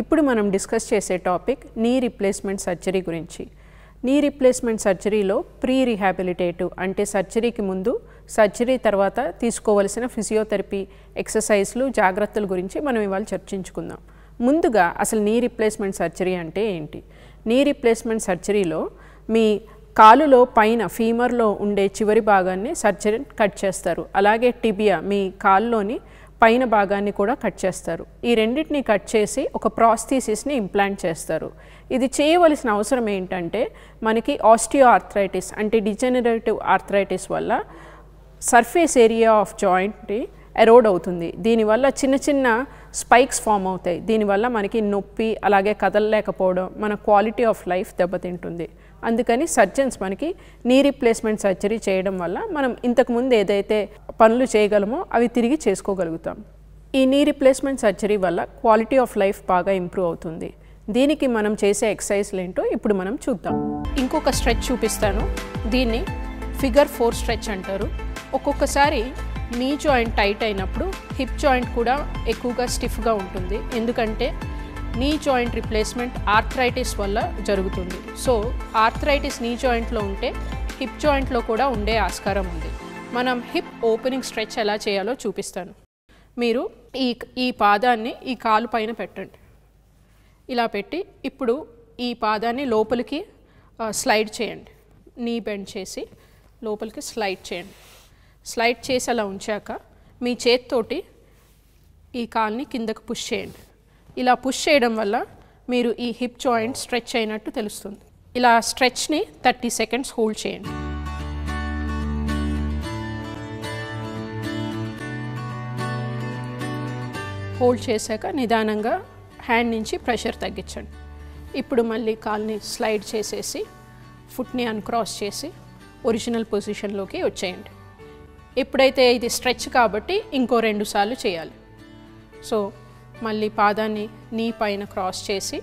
ఇప్పుడు మనం డిస్కస్ చేసే టాపిక్ నీ రీప్లేస్మెంట్ సర్జరీ గురించి. నీ రీప్లేస్మెంట్ సర్జరీలో ప్రీ రిహాబిలిటేటివ్ అంటే సర్జరీకి ముందు, సర్జరీ తర్వాత తీసుకోవలసిన ఫిజియోథెరపీ, ఎక్సర్సైజ్లు, జాగ్రత్తల గురించి మనం ఇవాళ చర్చించుకుందాం. ముందుగా అసలు నీ రీప్లేస్మెంట్ సర్జరీ అంటే ఏంటి? నీ రీప్లేస్మెంట్ సర్జరీలో మీ కాలులో పైన ఫీమర్లో ఉండే చివరి భాగాన్ని సర్జన్ కట్ చేస్తారు. అలాగే టిబియా మీ కాలులోని పైన భాగాన్ని కూడా కట్ చేస్తారు. ఈ రెండింటిని కట్ చేసి ఒక ప్రాస్థీసిస్ని ఇంప్లాంట్ చేస్తారు. ఇది చేయవలసిన అవసరం ఏంటంటే మనకి ఆస్టియో ఆర్థరైటిస్ అంటే డిజెనరేటివ్ ఆర్థరైటిస్ వల్ల సర్ఫేస్ ఏరియా ఆఫ్ జాయింట్ని ఎరోడ్ అవుతుంది. దీనివల్ల చిన్న చిన్న స్పైక్స్ ఫామ్ అవుతాయి. దీనివల్ల మనకి నొప్పి, అలాగే కదలలేకపోవడం, మన క్వాలిటీ ఆఫ్ లైఫ్ దెబ్బతింటుంది. అందుకని సర్జన్స్ మనకి నీ రీప్లేస్మెంట్ సర్జరీ చేయడం వల్ల మనం ఇంతకుముందు ఏదైతే పనులు చేయగలమో అవి తిరిగి చేసుకోగలుగుతాం. ఈ నీ రీప్లేస్మెంట్ సర్జరీ వల్ల క్వాలిటీ ఆఫ్ లైఫ్ బాగా ఇంప్రూవ్ అవుతుంది. దీనికి మనం చేసే ఎక్సర్సైజ్లు ఏంటో ఇప్పుడు మనం చూద్దాం. ఇంకొక స్ట్రెచ్ చూపిస్తాను. దీన్ని ఫిగర్ 4 స్ట్రెచ్ అంటారు. ఒక్కొక్కసారి నీ జాయింట్ టైట్ అయినప్పుడు హిప్ జాయింట్ కూడా ఎక్కువగా స్టిఫ్గా ఉంటుంది. ఎందుకంటే నీ జాయింట్ రిప్లేస్మెంట్ ఆర్థరైటిస్ వల్ల జరుగుతుంది. సో ఆర్థరైటిస్ నీ జాయింట్లో ఉంటే హిప్ జాయింట్లో కూడా ఉండే ఆస్కారం ఉంది. మనం హిప్ ఓపెనింగ్ స్ట్రెచ్ ఎలా చేయాలో చూపిస్తాను. మీరు ఈ పాదాన్ని ఈ కాలు పైన పెట్టండి. ఇలా పెట్టి ఇప్పుడు ఈ పాదాన్ని లోపలికి స్లైడ్ చేయండి. నీ బెండ్ చేసి లోపలికి స్లైడ్ చేయండి. స్లైడ్ చేసి అలా ఉంచాక మీ చేత్తోటి ఈ కాల్ని కిందకు పుష్ చేయండి. ఇలా పుష్ చేయడం వల్ల మీరు ఈ హిప్ జాయింట్ స్ట్రెచ్ అయినట్టు తెలుస్తుంది. ఇలా స్ట్రెచ్ని 30 సెకండ్స్ హోల్డ్ చేయండి. హోల్డ్ చేశాక నిదానంగా హ్యాండ్ నుంచి ప్రెషర్ తగ్గించండి. ఇప్పుడు మళ్ళీ కాల్ని స్లైడ్ చేసేసి ఫుట్ని అన్క్రాస్ చేసి ఒరిజినల్ పొజిషన్లోకి వచ్చేయండి. ఎప్పుడైతే ఇది స్ట్రెచ్ కాబట్టి ఇంకో 2 సార్లు చేయాలి. సో మళ్ళీ పాదాన్ని నీ పైన క్రాస్ చేసి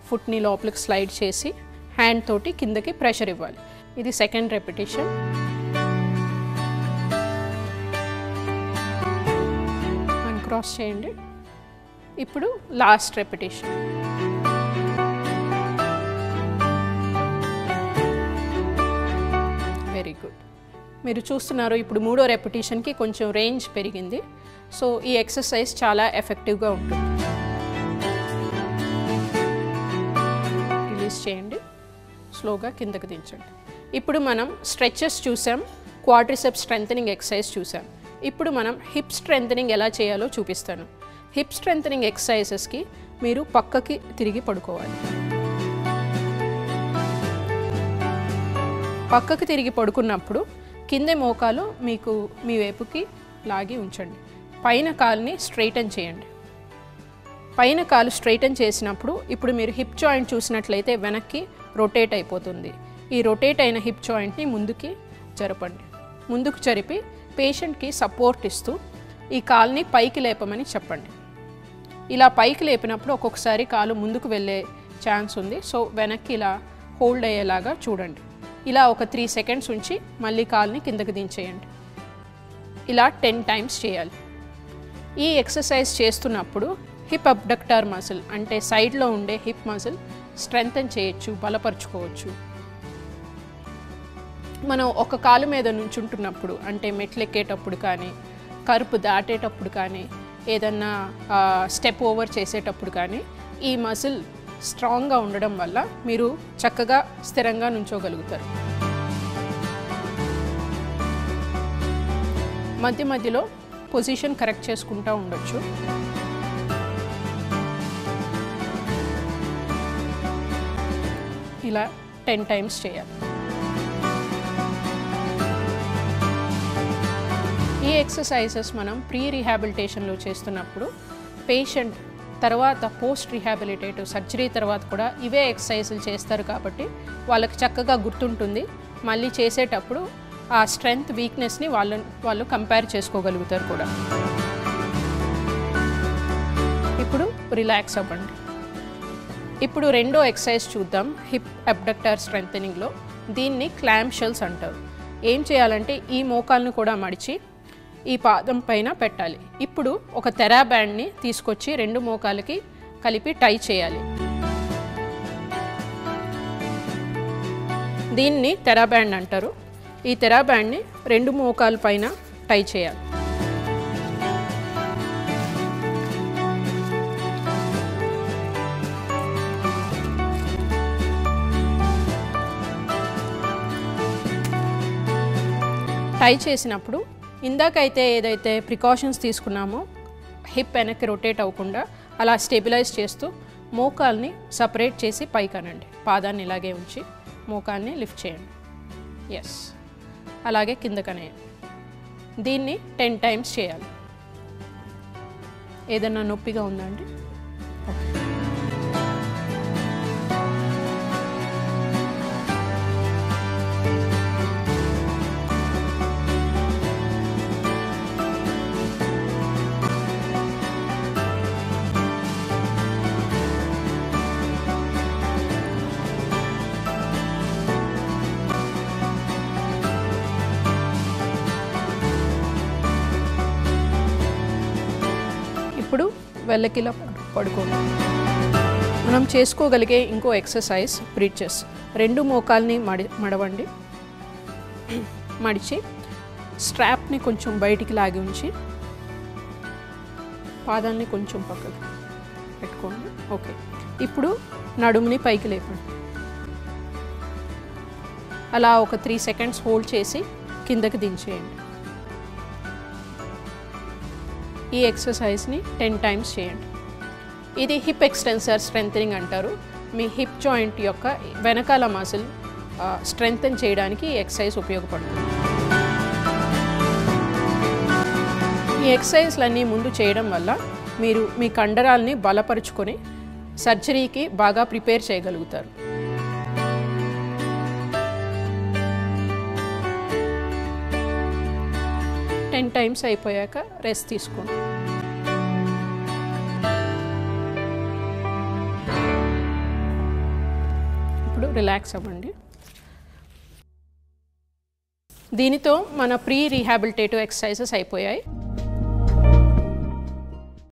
ఫుట్ని లోపలికి స్లైడ్ చేసి హ్యాండ్ తోటి కిందకి ప్రెషర్ ఇవ్వాలి. ఇది సెకండ్ రెపిటేషన్. అన్క్రాస్ చేయండి. ఇప్పుడు లాస్ట్ రెపిటేషన్. Very good. మీరు చూస్తున్నారు ఇప్పుడు 3వ రెపిటేషన్కి కొంచెం రేంజ్ పెరిగింది. సో ఈ ఎక్సర్సైజ్ చాలా ఎఫెక్టివ్గా ఉంటుంది. రిలీజ్ చేయండి. స్లోగా కిందకి దించండి. ఇప్పుడు మనం స్ట్రెచెస్ చూసాం, క్వాడ్రిసెప్స్ స్ట్రెంథనింగ్ ఎక్సర్సైజ్ చూసాం. ఇప్పుడు మనం హిప్ స్ట్రెంథనింగ్ ఎలా చేయాలో చూపిస్తాను. హిప్ స్ట్రెంథనింగ్ ఎక్సర్సైజెస్కి మీరు పక్కకి తిరిగి పడుకోవాలి. పక్కకి తిరిగి పడుకున్నప్పుడు కింద మోకాలు మీకు మీ వైపుకి లాగి ఉంచండి. పైన కాలుని స్ట్రైటన్ చేయండి. పైన కాలు స్ట్రైటన్ చేసినప్పుడు ఇప్పుడు మీరు హిప్ జాయింట్ చూసినట్లయితే వెనక్కి రొటేట్ అయిపోతుంది. ఈ రొటేట్ అయిన హిప్ జాయింట్ని ముందుకి జరపండి. ముందుకు జరిపి పేషెంట్కి సపోర్ట్ ఇస్తూ ఈ కాలుని పైకి లేపమని చెప్పండి. ఇలా పైకి లేపినప్పుడు ఒక్కొక్కసారి కాలు ముందుకు వెళ్ళే ఛాన్స్ ఉంది. సో వెనక్కి ఇలా హోల్డ్ అయ్యేలాగా చూడండి. ఇలా ఒక 3 సెకండ్స్ ఉంచి మళ్ళీ కాలుని కిందకి దించేయండి. ఇలా 10 టైమ్స్ చేయాలి. ఈ ఎక్సర్సైజ్ చేస్తున్నప్పుడు హిప్ అబ్డక్టర్ మజిల్ అంటే సైడ్లో ఉండే హిప్ మజిల్ స్ట్రెంథన్ చేయొచ్చు, బలపరుచుకోవచ్చు. మనం ఒక కాలు మీద నుంచుంటున్నప్పుడు అంటే మెట్లు ఎక్కేటప్పుడు కానీ, కరుపు దాటేటప్పుడు కానీ, ఏదన్నా స్టెప్ ఓవర్ చేసేటప్పుడు కానీ ఈ మజిల్ స్ట్రాంగ్గా ఉండడం వల్ల మీరు చక్కగా స్థిరంగా నుంచోగలుగుతారు. మధ్య మధ్యలో పొజిషన్ కరెక్ట్ చేసుకుంటూ ఉండొచ్చు. ఇలా 10 టైమ్స్ చేయాలి. ఈ ఎక్సర్సైజెస్ మనం ప్రీ రిహాబిలిటేషన్లో చేస్తున్నప్పుడు పేషెంట్ తర్వాత పోస్ట్ రిహాబిలిటేటివ్ సర్జరీ తర్వాత కూడా ఇవే ఎక్సర్సైజులు చేస్తారు కాబట్టి వాళ్ళకి చక్కగా గుర్తుంటుంది. మళ్ళీ చేసేటప్పుడు ఆ స్ట్రెంగ్త్ వీక్నెస్ని వాళ్ళు కంపేర్ చేసుకోగలుగుతారు కూడా. ఇప్పుడు రిలాక్స్ అవ్వండి. ఇప్పుడు రెండో ఎక్సర్సైజ్ చూద్దాం హిప్ అబ్డక్టర్ స్ట్రెంథనింగ్లో. దీన్ని క్లామ్ షెల్స్ అంటారు. ఏం చేయాలంటే ఈ మోకాలను కూడా మడిచి ఈ పాదం పైన పెట్టాలి. ఇప్పుడు ఒక తెరా బ్యాండ్ని తీసుకొచ్చి 2 మోకాలకి కలిపి టై చేయాలి. దీన్ని థెరాబ్యాండ్ అంటారు. ఈ థెరాబ్యాండ్ని 2 మోకాల పైన టై చేయాలి. టై చేసినప్పుడు ఇందాకైతే ఏదైతే ప్రికాషన్స్ తీసుకున్నామో హిప్ వెనక్కి రొటేట్ అవ్వకుండా అలా స్టెబిలైజ్ చేస్తూ మోకాల్ని సపరేట్ చేసి పైకనండి. పాదాన్ని ఇలాగే ఉంచి మోకాల్ని లిఫ్ట్ చేయండి. ఎస్, అలాగే కిందకనేయండి. దీన్ని 10 టైమ్స్ చేయాలి. ఏదన్నా నొప్పిగా ఉందండి? ఇప్పుడు వెల్లకిలా పడుకోండి. మనం చేసుకోగలిగే ఇంకో ఎక్సర్సైజ్ బ్రిడ్జెస్. 2 మోకాల్ని మడవండి. మడిచి స్ట్రాప్ని కొంచెం బయటికి లాగి ఉంచి పాదాన్ని కొంచెం పక్కకు పెట్టుకోండి. ఓకే, ఇప్పుడు నడుముని పైకి లేపండి. అలా ఒక 3 సెకండ్స్ హోల్డ్ చేసి కిందకి దించేయండి. ఈ ఎక్సర్సైజ్ని 10 టైమ్స్ చేయండి. ఇది హిప్ ఎక్స్టెన్సర్ స్ట్రెంథనింగ్ అంటారు. మీ హిప్ జాయింట్ యొక్క వెనకాల మసిల్ స్ట్రెంథన్ చేయడానికి ఈ ఎక్సర్సైజ్ ఉపయోగపడుతుంది. ఈ ఎక్సర్సైజ్లన్నీ ముందు చేయడం వల్ల మీరు మీ కండరాల్ని బలపరుచుకొని సర్జరీకి బాగా ప్రిపేర్ చేయగలుగుతారు. టెన్ టైమ్స్ అయిపోయాక రెస్ట్ తీసుకోండి. ఇప్పుడు రిలాక్స్ అవ్వండి. దీనితో మన ప్రీ రీహాబిలిటేటివ్ ఎక్సర్సైజెస్ అయిపోయాయి.